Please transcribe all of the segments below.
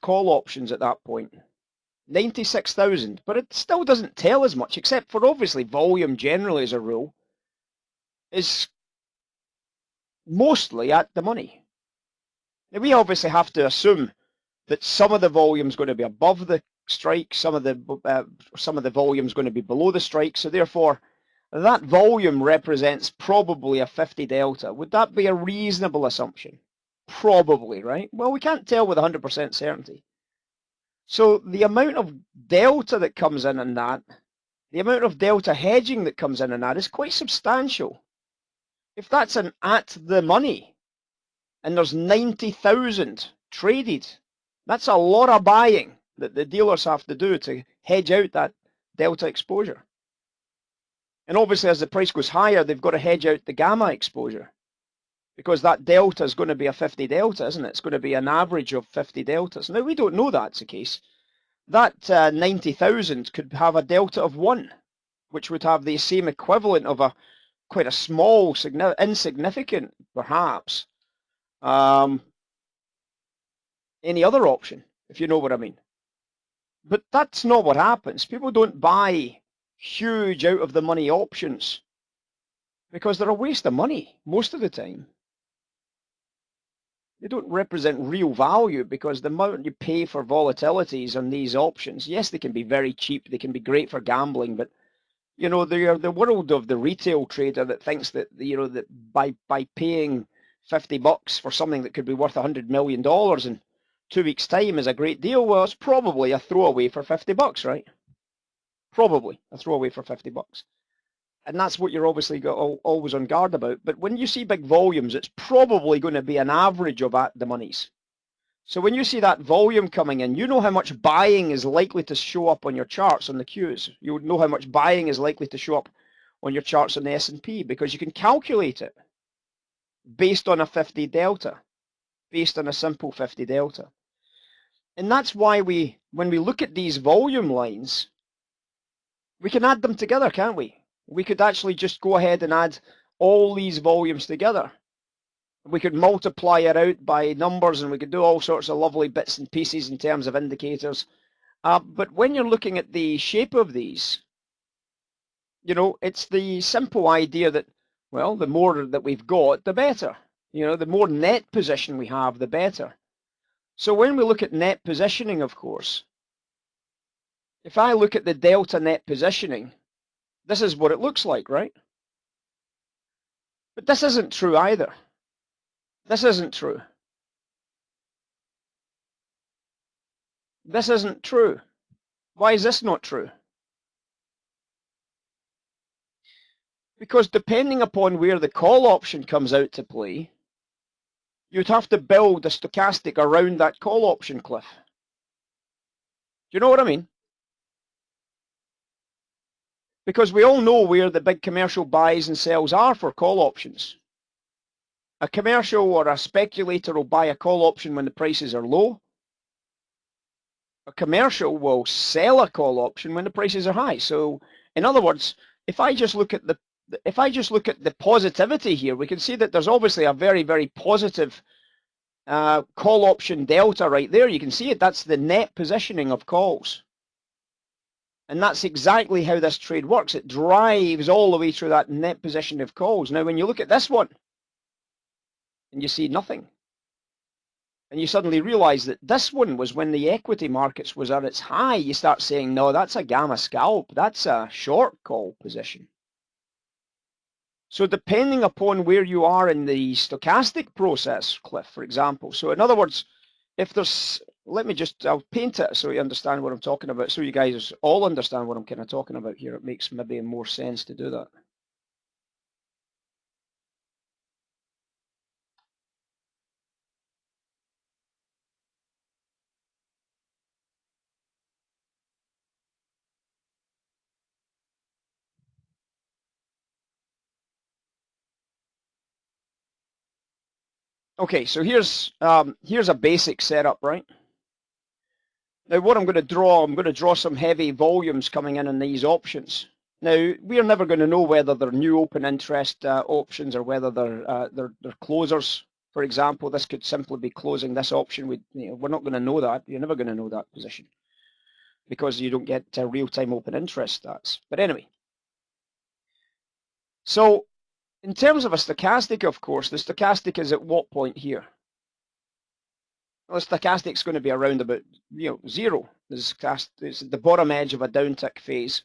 call options at that point. 96,000, but it still doesn't tell as much, except for obviously volume generally as a rule is mostly at the money. Now we obviously have to assume that some of the volume is going to be above the strike, some of the volume is going to be below the strike, so therefore that volume represents probably a 50 delta. Would that be a reasonable assumption? Probably, right? Well, we can't tell with 100% certainty. So the amount of delta that comes in that, the amount of delta hedging that comes in that is quite substantial. If that's an at the money and there's 90,000 traded, that's a lot of buying that the dealers have to do to hedge out that delta exposure. And obviously as the price goes higher, they've got to hedge out the gamma exposure because that delta is going to be a 50 delta, isn't it? It's going to be an average of 50 deltas. Now we don't know that's the case. That 90,000 could have a delta of 1, which would have the same equivalent of a quite a small, insignificant, perhaps, any other option, if you know what I mean. But that's not what happens. People don't buy huge out of the money options because they're a waste of money most of the time. They don't represent real value because the amount you pay for volatilities on these options, yes, they can be very cheap, they can be great for gambling, but you know, they are the world of the retail trader that thinks that, you know, that by paying $50 for something that could be worth $100 million in 2 weeks' time is a great deal. Well, it's probably a throwaway for $50, right? Probably a throwaway for $50. And that's what you're obviously always on guard about. But when you see big volumes, it's probably going to be an average of the monies. So when you see that volume coming in, you know how much buying is likely to show up on your charts on the Qs. You would know how much buying is likely to show up on your charts on the S&P because you can calculate it based on a 50 delta, based on a simple 50 delta. And that's why when we look at these volume lines, we can add them together, can't we? We could actually just go ahead and add all these volumes together. We could multiply it out by numbers and we could do all sorts of lovely bits and pieces in terms of indicators. But when you're looking at the shape of these, you know, it's the simple idea that, well, the more that we've got, the better. You know, the more net position we have, the better. So when we look at net positioning, of course, if I look at the delta net positioning, this is what it looks like, right? But this isn't true either. This isn't true. This isn't true. Why is this not true? Because depending upon where the call option comes out to play, you'd have to build a stochastic around that call option cliff. Do you know what I mean? Because we all know where the big commercial buys and sells are for call options. A commercial or a speculator will buy a call option when the prices are low. A commercial will sell a call option when the prices are high. So in other words, if I just look at the positivity here, we can see that there's obviously a very, very positive call option delta right there. You can see it. That's the net positioning of calls. And that's exactly how this trade works. It drives all the way through that net position of calls. Now, when you look at this one and you see nothing, and you suddenly realize that this one was when the equity markets was at its high, you start saying, no, that's a gamma scalp. That's a short call position. So depending upon where you are in the stochastic process, Cliff, for example. So in other words, if there's, I'll paint it so you understand what I'm talking about, so you guys all understand what I'm kind of talking about here. It makes maybe more sense to do that. Okay, so here's a basic setup, right? Now what I'm going to draw some heavy volumes coming in these options. Now we're never going to know whether they're new open interest options or whether they're closers. For example, this could simply be closing this option. We're not going to know that. You're never going to know that position because you don't get real-time open interest stats. But anyway, so in terms of a stochastic, of course, the stochastic is at what point here? Well, the stochastic is going to be around about 0. It's the bottom edge of a downtick phase.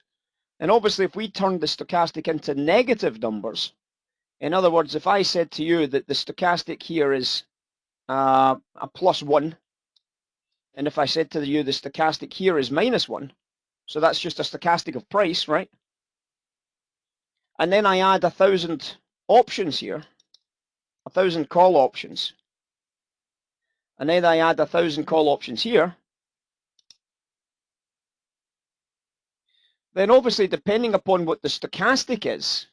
And obviously, if we turn the stochastic into negative numbers, in other words, if I said to you that the stochastic here is a +1, and if I said to you the stochastic here is -1, so that's just a stochastic of price, right? And then I add 1,000 options here, 1,000 call options, and then I add 1,000 call options here, then obviously depending upon what the stochastic is,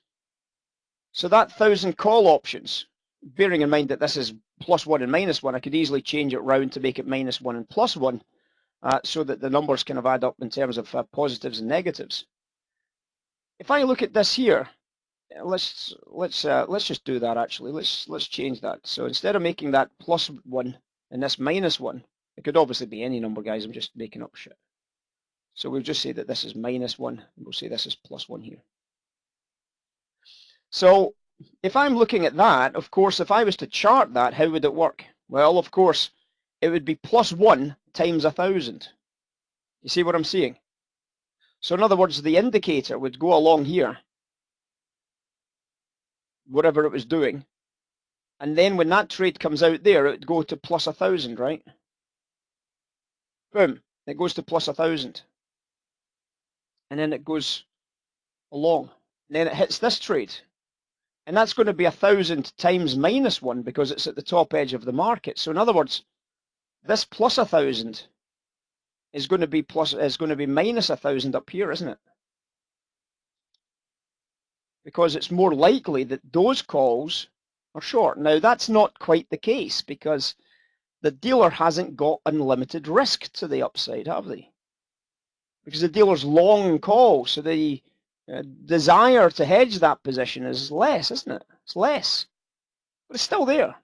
so that 1,000 call options, bearing in mind that this is +1 and -1, I could easily change it round to make it -1 and +1, so that the numbers kind of add up in terms of positives and negatives. If I look at this here, let's just do that actually. Let's change that. So instead of making that +1 and this -1, it could obviously be any number, guys. I'm just making up shit. So we'll just say that this is -1, and we'll say this is +1 here. So if I'm looking at that, of course, if I was to chart that, how would it work? Well, of course, it would be +1 times 1,000. You see what I'm saying? So in other words, the indicator would go along here, whatever it was doing, and then when that trade comes out there, it would go to +1,000, right? Boom, it goes to +1,000. And then it goes along. And then it hits this trade. And that's going to be 1,000 times -1 because it's at the top edge of the market. So in other words, this +1,000 is going to be -1,000 up here, isn't it? Because it's more likely that those calls are short. Now that's not quite the case because the dealer hasn't got unlimited risk to the upside, have they? Because the dealer's long call, so the desire to hedge that position is less, isn't it? It's less, but it's still there.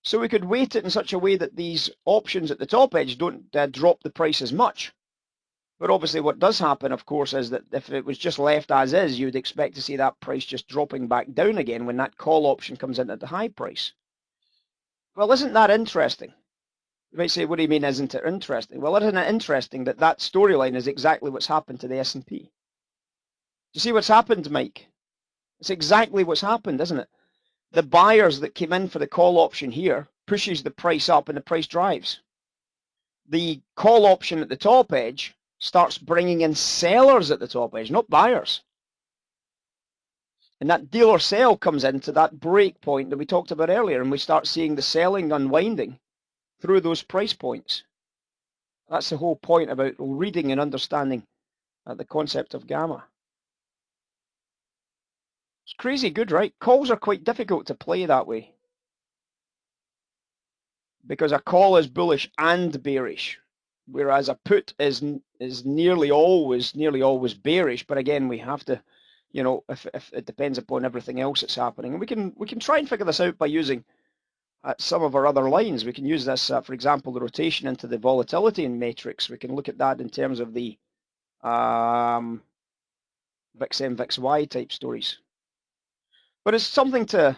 So we could weight it in such a way that these options at the top edge don't drop the price as much. But obviously what does happen, of course, is that if it was just left as is, you'd expect to see that price just dropping back down again when that call option comes in at the high price. Well, isn't that interesting? You might say, what do you mean, isn't it interesting? Well, isn't it interesting that that storyline is exactly what's happened to the S&P? Do you see what's happened, Mike? It's exactly what's happened, isn't it? The buyers that came in for the call option here pushes the price up and the price drives. The call option at the top edge starts bringing in sellers at the top edge, not buyers. And that dealer sell comes into that break point that we talked about earlier, and we start seeing the selling unwinding through those price points. That's the whole point about reading and understanding the concept of gamma. It's crazy good, right? Calls are quite difficult to play that way because a call is bullish and bearish, whereas a put is nearly always bearish. But again, we have to, if it depends upon everything else that's happening, and we can try and figure this out by using some of our other lines. We can use this, for example, the rotation into the volatility in matrix. We can look at that in terms of the VIX-M, VIX-Y type stories. But it's something to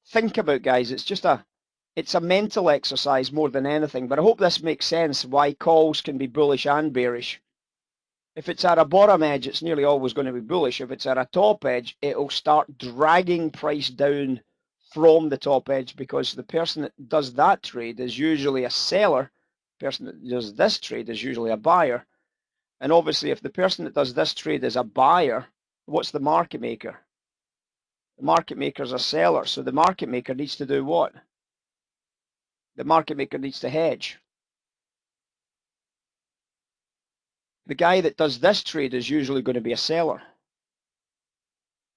think about, guys. It's a mental exercise more than anything. But I hope this makes sense why calls can be bullish and bearish. If it's at a bottom edge, it's nearly always going to be bullish. If it's at a top edge, it'll start dragging price down from the top edge because the person that does that trade is usually a seller. The person that does this trade is usually a buyer. And obviously, if the person that does this trade is a buyer, what's the market maker? The market maker is a seller. So the market maker needs to do what? The market maker needs to hedge. The guy that does this trade is usually going to be a seller.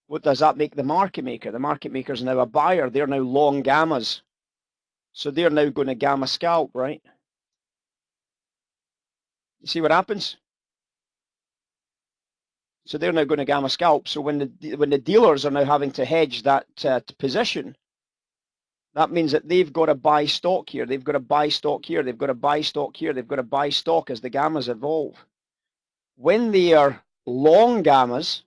What does that make the market maker? The market maker is now a buyer. They're now long gammas. So they're now going to gamma scalp, right? You see what happens? So they're now going to gamma scalp. So when the dealers are now having to hedge that position, That means that they've got to buy stock here, they've got to buy stock here, they've got to buy stock here, they've got to buy stock as the gammas evolve. When they are long gammas,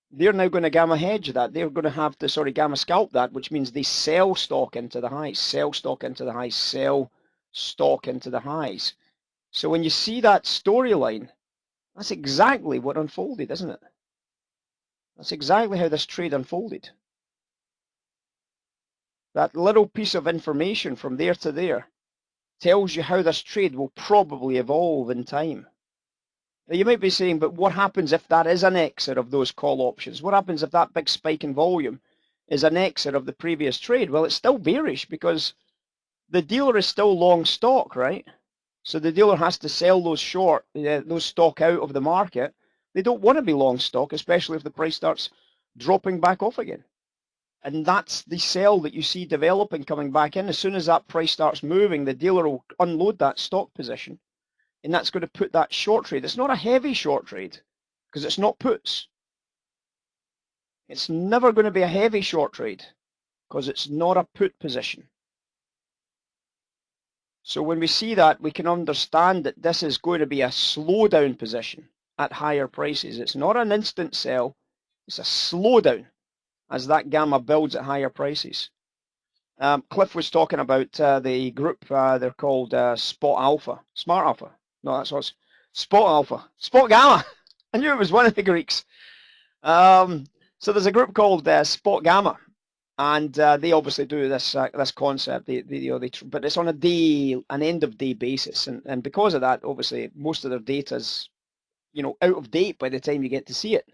they're now going to gamma hedge that. They're going to have to, gamma scalp that, which means they sell stock into the highs, sell stock into the highs, sell stock into the highs. So when you see that storyline, that's exactly what unfolded, isn't it? That's exactly how this trade unfolded. That little piece of information from there to there tells you how this trade will probably evolve in time. Now you might be saying, but what happens if that is an exit of those call options? What happens if that big spike in volume is an exit of the previous trade? Well, it's still bearish because the dealer is still long stock, right? So the dealer has to sell those those stock out of the market. They don't want to be long stock, especially if the price starts dropping back off again. And that's the sell that you see developing coming back in. As soon as that price starts moving, the dealer will unload that stock position, and that's going to put that short trade. It's not a heavy short trade because it's not puts. It's never going to be a heavy short trade because it's not a put position. So when we see that, we can understand that this is going to be a slowdown position at higher prices. It's not an instant sell, it's a slowdown as that gamma builds at higher prices. Cliff was talking about the group, they're called Spot Alpha, Smart Alpha. No, that's what's Spot Alpha, Spot Gamma. I knew it was one of the Greeks. So there's a group called Spot Gamma, and they obviously do this this concept. But it's on an end of day basis, and because of that, obviously most of their data is out of date by the time you get to see it.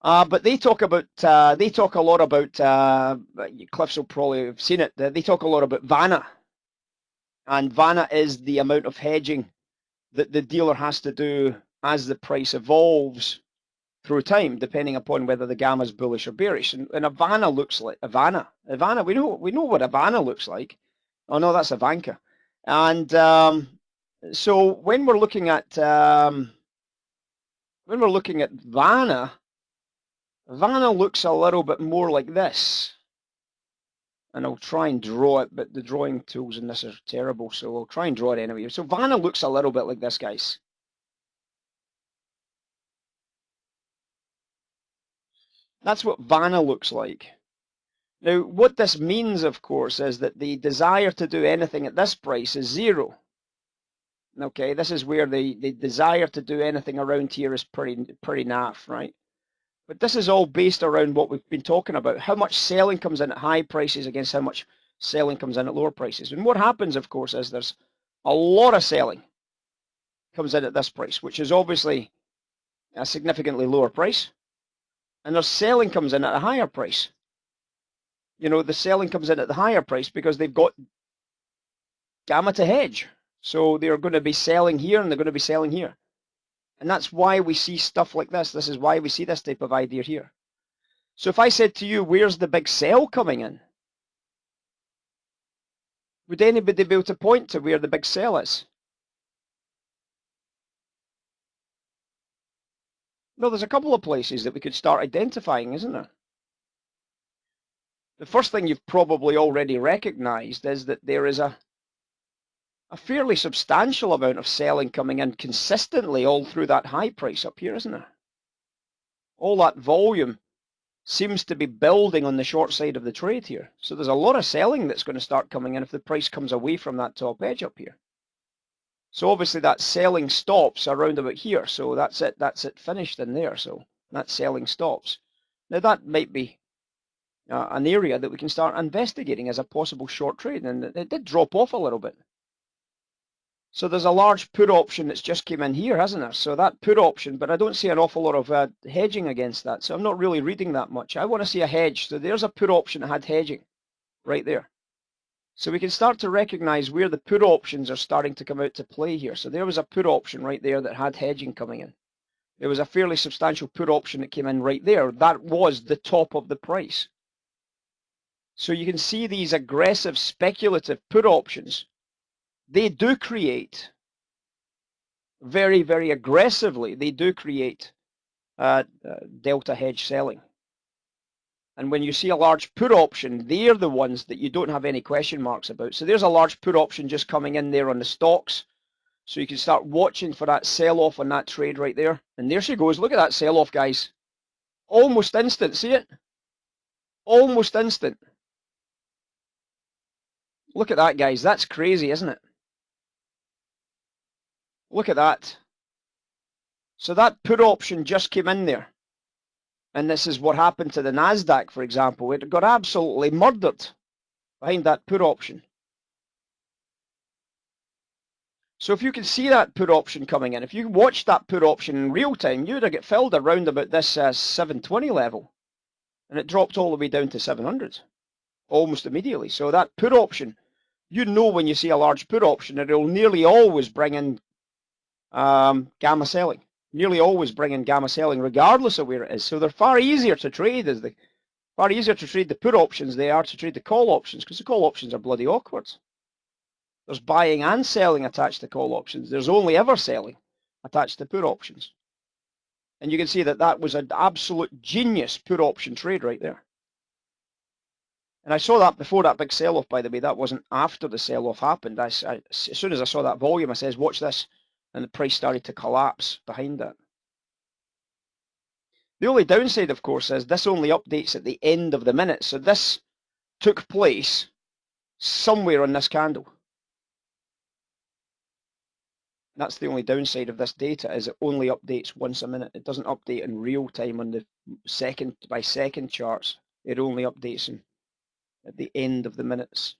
But they talk a lot about, Cliffs will probably have seen it, they talk a lot about VANA. And VANA is the amount of hedging that the dealer has to do as the price evolves through time, depending upon whether the gamma is bullish or bearish. And a VANA looks like, we know what a VANA looks like. Oh no, that's a Vanka. And so when we're looking at VANA, VANA looks a little bit more like this. And I'll try and draw it, but the drawing tools in this are terrible, so I'll try and draw it anyway. So VANA looks a little bit like this, guys. That's what VANA looks like. Now, what this means, of course, is that the desire to do anything at this price is zero. Okay, this is where the desire to do anything around here is pretty naff, right? But this is all based around what we've been talking about, how much selling comes in at high prices against how much selling comes in at lower prices. And what happens, of course, is there's a lot of selling comes in at this price, which is obviously a significantly lower price. And there's selling comes in at a higher price. The selling comes in at the higher price because they've got gamma to hedge. So they're going to be selling here and they're going to be selling here. And that's why we see stuff like this. This is why we see this type of idea here. So if I said to you, where's the big sell coming in? Would anybody be able to point to where the big sell is? Well, there's a couple of places that we could start identifying, isn't there? The first thing you've probably already recognized is that there is a fairly substantial amount of selling coming in consistently all through that high price up here, isn't there? All that volume seems to be building on the short side of the trade here. So there's a lot of selling that's going to start coming in if the price comes away from that top edge up here. So obviously that selling stops around about here. So that's it finished in there. So that selling stops. Now that might be an area that we can start investigating as a possible short trade. And it did drop off a little bit. So there's a large put option that's just came in here, hasn't there? So that put option, but I don't see an awful lot of hedging against that. So I'm not really reading that much. I want to see a hedge. So there's a put option that had hedging right there. So we can start to recognize where the put options are starting to come out to play here. So there was a put option right there that had hedging coming in. There was a fairly substantial put option that came in right there. That was the top of the price. So you can see these aggressive speculative put options. They do create very, very aggressively, they do create delta hedge selling. And when you see a large put option, they're the ones that you don't have any question marks about. So there's a large put option just coming in there on the stocks. So you can start watching for that sell-off on that trade right there. And there she goes. Look at that sell-off, guys. Almost instant. See it? Almost instant. Look at that, guys. That's crazy, isn't it? Look at that. So that put option just came in there. And this is what happened to the NASDAQ, for example. It got absolutely murdered behind that put option. So if you can see that put option coming in, if you watched that put option in real time, you would have got filled around about this 720 level. And it dropped all the way down to 700 almost immediately. So that put option, you know when you see a large put option, it'll nearly always bring in gamma selling. Nearly always bring in gamma selling regardless of where it is. So they're far easier to trade far easier to trade the put options they are to trade the call options, because the call options are bloody awkward. There's buying and selling attached to call options. There's only ever selling attached to put options. And you can see that that was an absolute genius put option trade right there. And I saw that before that big sell-off, by the way. That wasn't after the sell-off happened. As soon as I saw that volume, I says, watch this. And the price started to collapse behind that. The only downside, of course, is this only updates at the end of the minute. So this took place somewhere on this candle. That's the only downside of this data, is it only updates once a minute. It doesn't update in real time on the second by second charts. It only updates at the end of the minutes.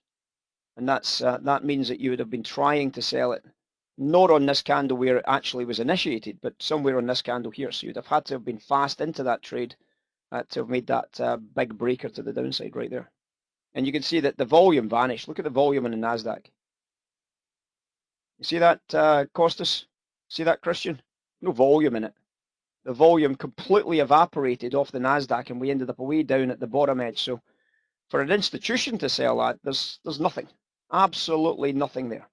And that means that you would have been trying to sell it, not on this candle where it actually was initiated, but somewhere on this candle here. So you'd have had to have been fast into that trade to have made that big breaker to the downside right there. And you can see that the volume vanished. Look at the volume in the NASDAQ. You see that, Costas? See that, Christian? No volume in it. The volume completely evaporated off the NASDAQ, and we ended up way down at the bottom edge. So for an institution to sell that, there's nothing. Absolutely nothing there.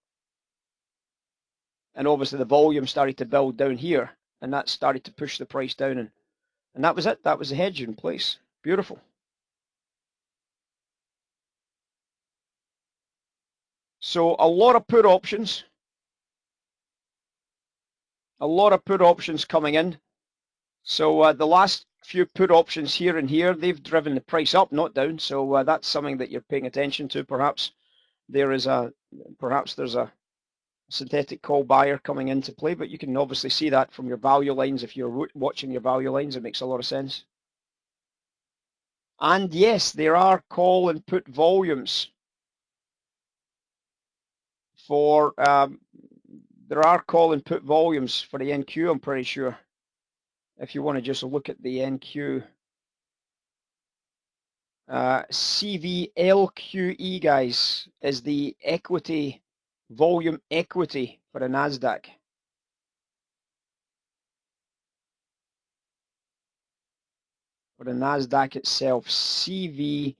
And obviously the volume started to build down here, and that started to push the price down. And that was it. That was the hedge in place. Beautiful. So a lot of put options. A lot of put options coming in. So the last few put options here and here, they've driven the price up, not down. So that's something that you're paying attention to. Perhaps there's a synthetic call buyer coming into play, but you can obviously see that from your value lines. If you're watching your value lines, it makes a lot of sense. And yes, there are call and put volumes for there are call and put volumes for the NQ, I'm pretty sure. If you want to just look at the NQ, CVLQE, guys, is the equity, volume equity for the NASDAQ. For the NASDAQ itself, CVLQE.